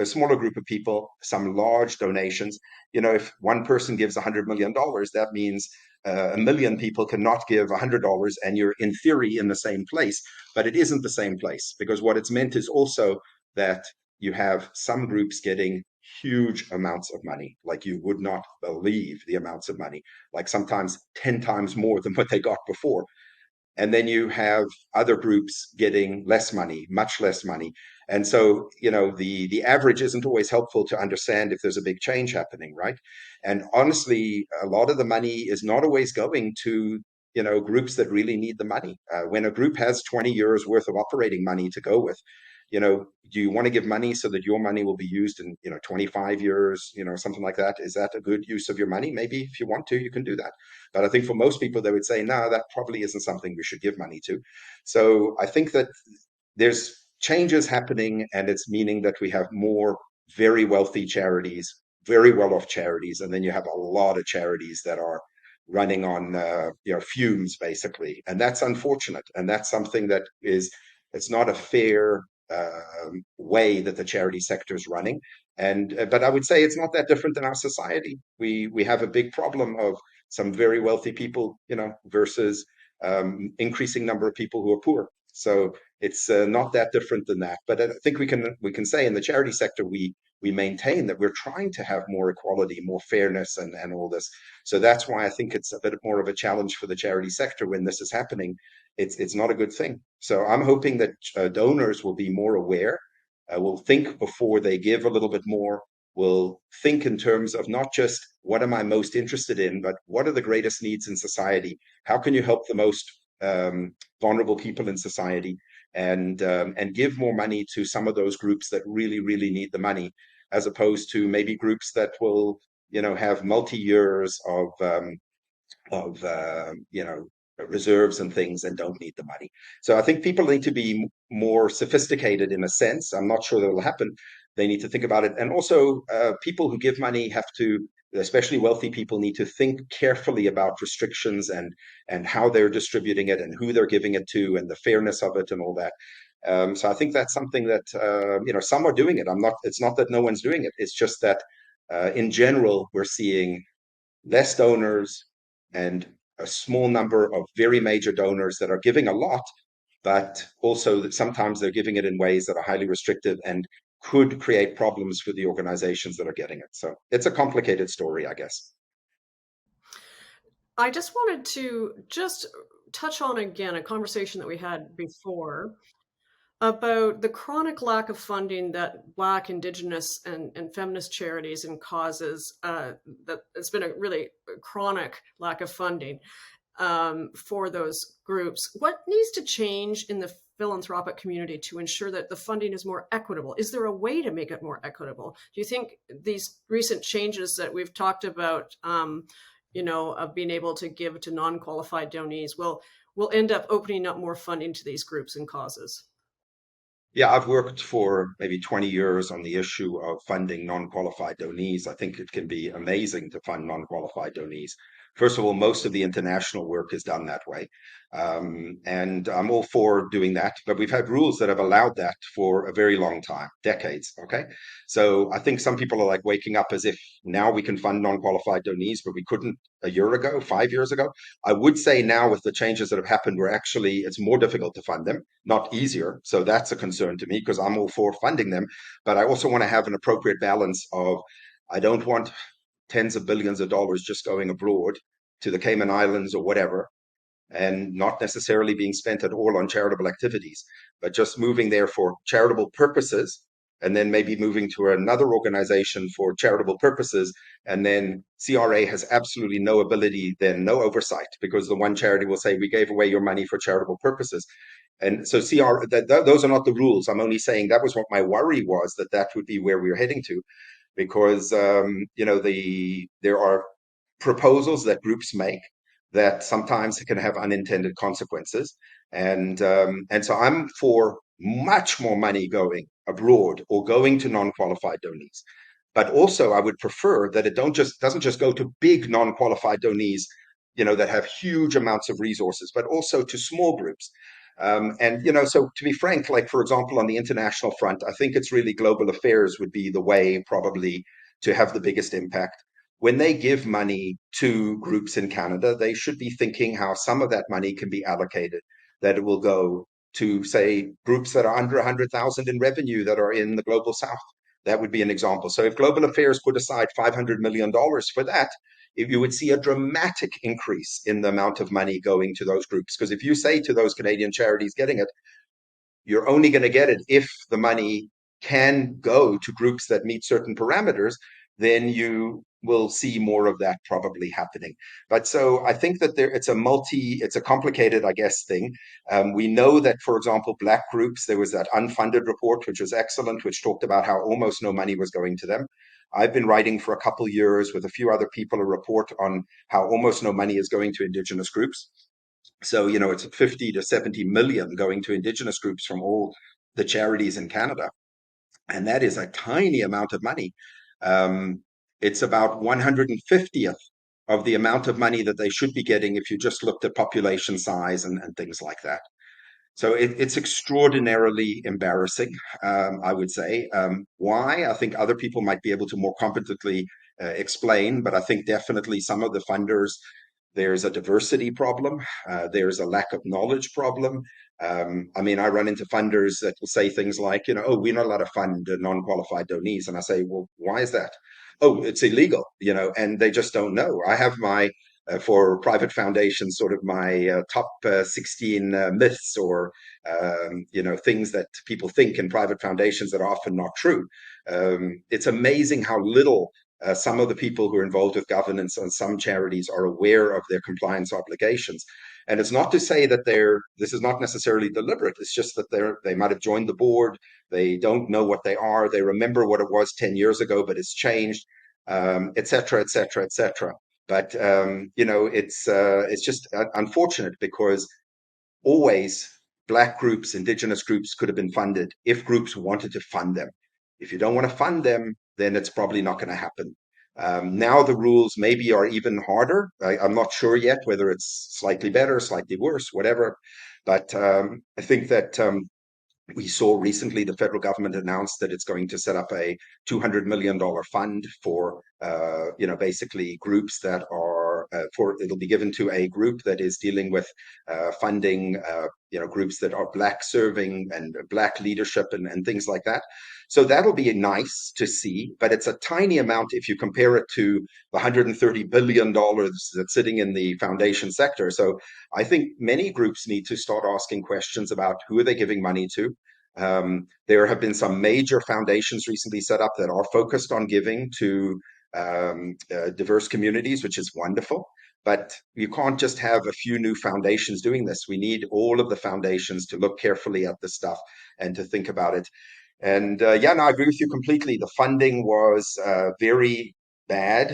smaller group of people, some large donations. If one person gives $100 million, that means 1 million people cannot give $100, and you're in theory in the same place, but it isn't the same place, because what it's meant is also that you have some groups getting huge amounts of money, like you would not believe the amounts of money, like sometimes 10 times more than what they got before. And then you have other groups getting less money, much less money. And so, the average isn't always helpful to understand if there's a big change happening, right? And honestly, a lot of the money is not always going to, groups that really need the money. When a group has 20 years worth of operating money to go with, do you want to give money so that your money will be used in 25 years, something like that? Is that a good use of your money? Maybe if you want to, you can do that. But I think for most people, they would say, no, that probably isn't something we should give money to. So I think that there's changes happening, and it's meaning that we have more very wealthy charities, very well-off charities, and then you have a lot of charities that are running on fumes, basically, and that's unfortunate. And that's something that it's not a fair way that the charity sector is running. And but I would say it's not that different in our society. We have a big problem of some very wealthy people, versus increasing number of people who are poor. So it's not that different than that. But I think we can say in the charity sector we maintain that we're trying to have more equality, more fairness, and all this. So that's why I think it's a bit more of a challenge for the charity sector when this is happening. It's not a good thing. So I'm hoping that donors will be more aware, will think before they give a little bit more, will think in terms of not just what am I most interested in, but what are the greatest needs in society? How can you help the most vulnerable people in society, and give more money to some of those groups that really, really need the money, as opposed to maybe groups that will, have multi-years of reserves and things and don't need the money. So I think people need to be more sophisticated in a sense. I'm not sure that will happen. They need to think about it. And also people who give money have to, especially wealthy people, need to think carefully about restrictions and how they're distributing it and who they're giving it to and the fairness of it and all that. So I think that's something that, some are doing it. It's not that no one's doing it. It's just that in general, we're seeing less donors and a small number of very major donors that are giving a lot, but also that sometimes they're giving it in ways that are highly restrictive and could create problems for the organizations that are getting it. So it's a complicated story, I guess. I just wanted to touch on again a conversation that we had before about the chronic lack of funding that Black, Indigenous, and feminist charities and causes, that it's been a really chronic lack of funding for those groups. What needs to change in the philanthropic community to ensure that the funding is more equitable? Is there a way to make it more equitable? Do you think these recent changes that we've talked about, of being able to give to non-qualified donees will end up opening up more funding to these groups and causes? Yeah, I've worked for maybe 20 years on the issue of funding non-qualified donees. I think it can be amazing to fund non-qualified donees. First of all, most of the international work is done that way. And I'm all for doing that, but we've had rules that have allowed that for a very long time, decades. Okay. So I think some people are like waking up as if now we can fund non-qualified donees, but we couldn't a year ago, 5 years ago. I would say now with the changes that have happened, it's more difficult to fund them, not easier. So that's a concern to me because I'm all for funding them, but I also want to have an appropriate balance of, I don't want tens of billions of dollars just going abroad to the Cayman Islands or whatever, and not necessarily being spent at all on charitable activities, but just moving there for charitable purposes, and then maybe moving to another organization for charitable purposes. And then CRA has absolutely no ability, then no oversight, because the one charity will say, we gave away your money for charitable purposes. And so those are not the rules. I'm only saying that was what my worry was, that would be where we were heading to, because there are proposals that groups make that sometimes can have unintended consequences, and so I'm for much more money going abroad or going to non-qualified donees. But also, I would prefer that it doesn't just go to big non-qualified donees, that have huge amounts of resources, but also to small groups. So to be frank, like for example, on the international front, I think it's really global affairs would be the way probably to have the biggest impact. When they give money to groups in Canada, they should be thinking how some of that money can be allocated, that it will go to, say, groups that are under 100,000 in revenue that are in the global south. That would be an example. So if global affairs put aside $500 million for that, if you would see a dramatic increase in the amount of money going to those groups. Because if you say to those Canadian charities getting it, you're only going to get it if the money can go to groups that meet certain parameters, then you will see more of that probably happening. But so I think that it's a complicated, I guess, thing. We know that, for example, Black groups, there was that unfunded report, which was excellent, which talked about how almost no money was going to them. I've been writing for a couple years with a few other people a report on how almost no money is going to Indigenous groups. So, it's 50 to 70 million going to Indigenous groups from all the charities in Canada. And that is a tiny amount of money. Um, it's about 150th of the amount of money that they should be getting if you just looked at population size and things like that. So it's extraordinarily embarrassing, I would say. Why? I think other people might be able to more competently explain, but I think definitely some of the funders, there's a diversity problem, there's a lack of knowledge problem. I mean, I run into funders that will say things like, oh, we're not allowed to fund non-qualified donees. And I say, well, why is that? Oh, it's illegal, and they just don't know. I have for private foundations, sort of my top 16 myths or, things that people think in private foundations that are often not true. It's amazing how little some of the people who are involved with governance on some charities are aware of their compliance obligations. And it's not to say that this is not necessarily deliberate. It's just that they might have joined the board. They don't know what they are. They remember what it was 10 years ago, but it's changed, et cetera, et cetera, et cetera. But it's just unfortunate because always Black groups, Indigenous groups could have been funded if groups wanted to fund them. If you don't want to fund them, then it's probably not going to happen. Now the rules maybe are even harder. I'm not sure yet whether it's slightly better, slightly worse, whatever. But I think that we saw recently the federal government announced that it's going to set up a $200 million fund for, basically groups that are, it'll be given to a group that is dealing with funding, groups that are Black serving and Black leadership and things like that. So that'll be nice to see, but it's a tiny amount if you compare it to the $130 billion that's sitting in the foundation sector. So I think many groups need to start asking questions about who are they giving money to. There have been some major foundations recently set up that are focused on giving to diverse communities, which is wonderful. But you can't just have a few new foundations doing this. We need all of the foundations to look carefully at the stuff and to think about it. And I agree with you completely. The funding was very bad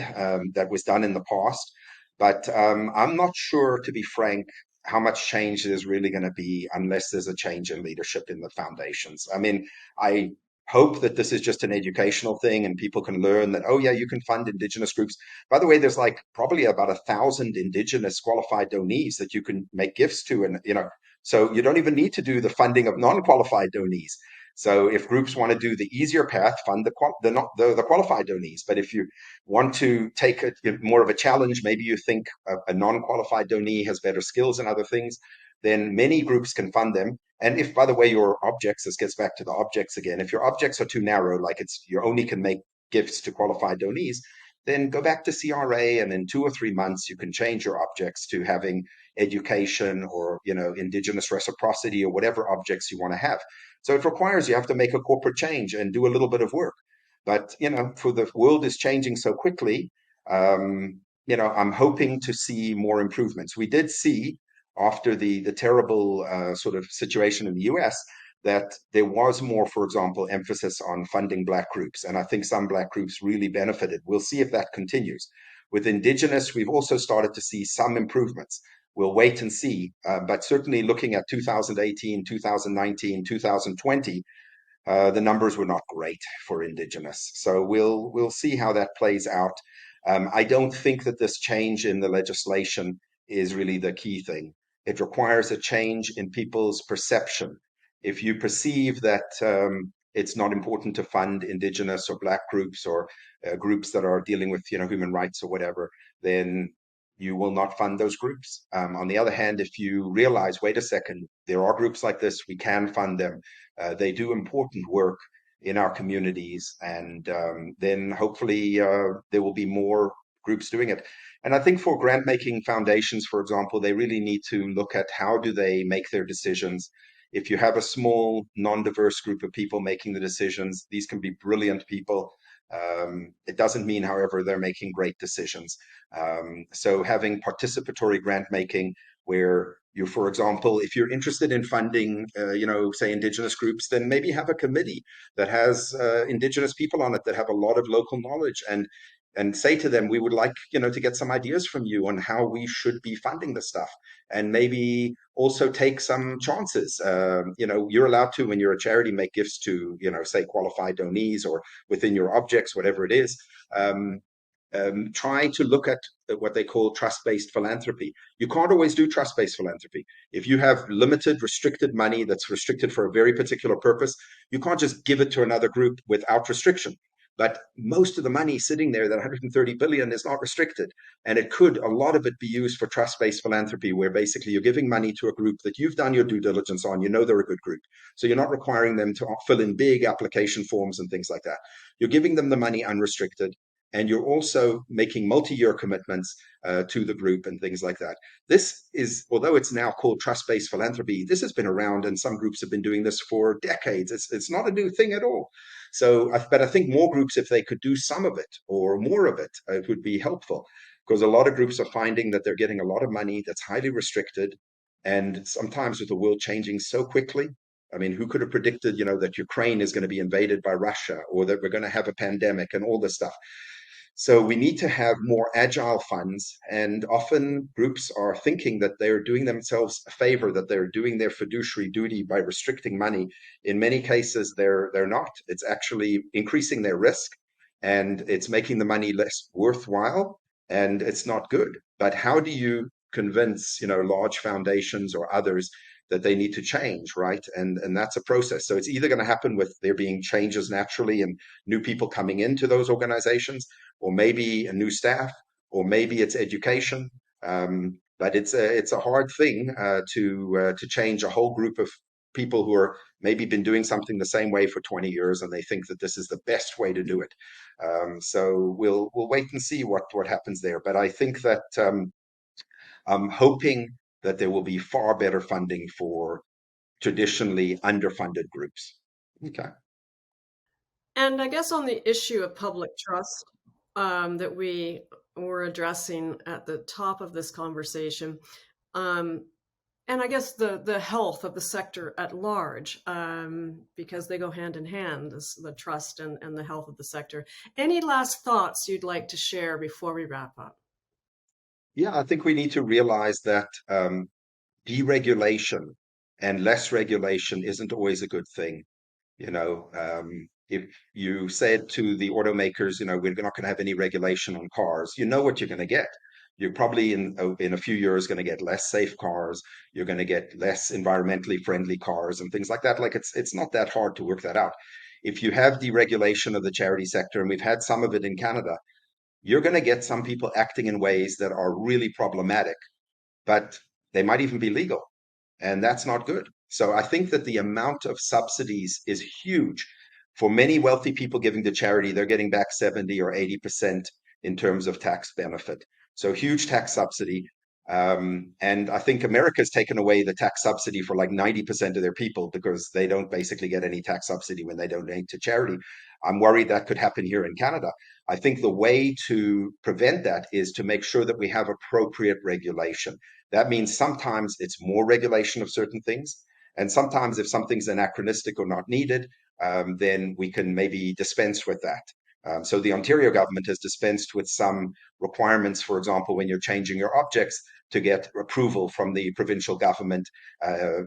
that was done in the past. But I'm not sure, to be frank, how much change there's really going to be unless there's a change in leadership in the foundations. I mean, I hope that this is just an educational thing and people can learn that, oh, yeah, you can fund Indigenous groups. By the way, there's like probably about 1,000 Indigenous qualified donees that you can make gifts to. And, so you don't even need to do the funding of non-qualified donees. So if groups want to do the easier path, fund the qualified donees. But if you want to take more of a challenge, maybe you think a non-qualified donee has better skills and other things, then many groups can fund them. And if, by the way, your objects, this gets back to the objects again, if your objects are too narrow, like you only can make gifts to qualified donees, then go back to CRA, and in 2 or 3 months you can change your objects to having education or Indigenous reciprocity or whatever objects you want to have. So it requires you have to make a corporate change and do a little bit of work. But for the world is changing so quickly, I'm hoping to see more improvements. We did see after the terrible sort of situation in the US that there was more, for example, emphasis on funding Black groups. And I think some Black groups really benefited. We'll see if that continues. With Indigenous, we've also started to see some improvements. We'll wait and see. But certainly looking at 2018, 2019, 2020, the numbers were not great for Indigenous. So we'll see how that plays out. I don't think that this change in the legislation is really the key thing. It requires a change in people's perception. If you perceive that it's not important to fund Indigenous or Black groups or groups that are dealing with human rights or whatever, then you will not fund those groups. On the other hand, if you realize, wait a second, there are groups like this, we can fund them. They do important work in our communities, and then hopefully there will be more groups doing it. And I think for grant-making foundations, for example, they really need to look at how do they make their decisions. If you have a small, non-diverse group of people making the decisions, these can be brilliant people. It doesn't mean, however, they're making great decisions. So having participatory grant making where you, for example, if you're interested in funding, say Indigenous groups, then maybe have a committee that has Indigenous people on it that have a lot of local knowledge, and say to them, we would like, to get some ideas from you on how we should be funding the stuff, and maybe also take some chances. You're allowed to, when you're a charity, make gifts to, say qualified donees or within your objects, whatever it is. Try to look at what they call trust-based philanthropy. You can't always do trust-based philanthropy. If you have limited, restricted money that's restricted for a very particular purpose, you can't just give it to another group without restriction. But most of the money sitting there, that 130 billion, is not restricted. And a lot of it be used for trust-based philanthropy, where basically you're giving money to a group that you've done your due diligence on, they're a good group. So you're not requiring them to fill in big application forms and things like that. You're giving them the money unrestricted. And you're also making multi-year commitments to the group and things like that. This is, although it's now called trust-based philanthropy, this has been around, and some groups have been doing this for decades. It's not a new thing at all. But I think more groups, if they could do some of it or more of it, it would be helpful, because a lot of groups are finding that they're getting a lot of money that's highly restricted, and sometimes with the world changing so quickly. I mean, who could have predicted, that Ukraine is going to be invaded by Russia, or that we're going to have a pandemic and all this stuff? So we need to have more agile funds, and often groups are thinking that they're doing themselves a favor, that they're doing their fiduciary duty by restricting money. In many cases, they're not. It's actually increasing their risk, and it's making the money less worthwhile, and it's not good. But how do you convince, large foundations or others that they need to change, right? And that's a process. So it's either going to happen with there being changes naturally and new people coming into those organizations, or maybe a new staff, or maybe it's education. But it's a hard thing to change a whole group of people who are maybe been doing something the same way for 20 years, and they think that this is the best way to do it. So we'll wait and see what happens there. But I think that I'm hoping that there will be far better funding for traditionally underfunded groups. Okay. And I guess on the issue of public trust that we were addressing at the top of this conversation, and I guess the health of the sector at large, because they go hand in hand, the trust and the health of the sector. Any last thoughts you'd like to share before we wrap up? Yeah, I think we need to realize that deregulation and less regulation isn't always a good thing. If you said to the automakers, we're not going to have any regulation on cars, you know what you're going to get. You're probably in a few years going to get less safe cars. You're going to get less environmentally friendly cars and things like that. Like it's not that hard to work that out. If you have deregulation of the charity sector, and we've had some of it in Canada, you're going to get some people acting in ways that are really problematic, but they might even be legal. And that's not good. So I think that the amount of subsidies is huge. For many wealthy people giving to charity, they're getting back 70 or 80% in terms of tax benefit. So huge tax subsidy. And I think America's taken away the tax subsidy for like 90% of their people, because they don't basically get any tax subsidy when they donate to charity. I'm worried that could happen here in Canada. I think the way to prevent that is to make sure that we have appropriate regulation. That means sometimes it's more regulation of certain things. And sometimes if something's anachronistic or not needed, then we can maybe dispense with that. So the Ontario government has dispensed with some requirements, for example, when you're changing your objects, to get approval from the provincial government,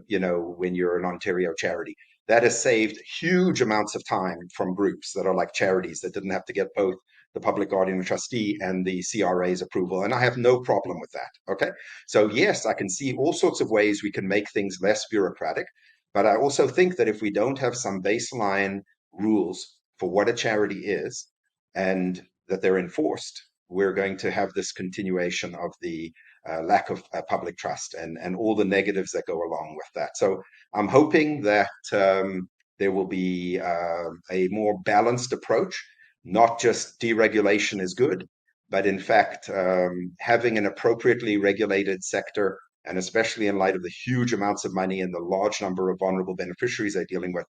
when you're an Ontario charity. That has saved huge amounts of time from groups that are like charities that didn't have to get both the public guardian and trustee and the CRA's approval. And I have no problem with that. Okay. So yes, I can see all sorts of ways we can make things less bureaucratic. But I also think that if we don't have some baseline rules for what a charity is, and that they're enforced, we're going to have this continuation of the lack of public trust and all the negatives that go along with that. So I'm hoping that there will be a more balanced approach, not just deregulation is good, but in fact, having an appropriately regulated sector, and especially in light of the huge amounts of money and the large number of vulnerable beneficiaries they're dealing with.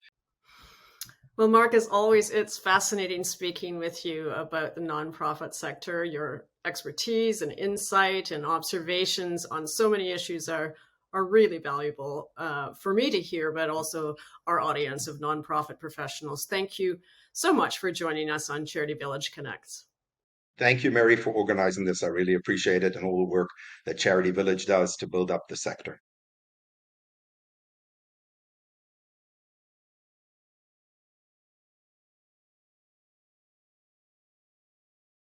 Well, Mark, as always, it's fascinating speaking with you about the nonprofit sector. Your expertise and insight and observations on so many issues are really valuable for me to hear, but also our audience of nonprofit professionals. Thank you so much for joining us on Charity Village Connects. Thank you, Mary, for organizing this. I really appreciate it and all the work that Charity Village does to build up the sector.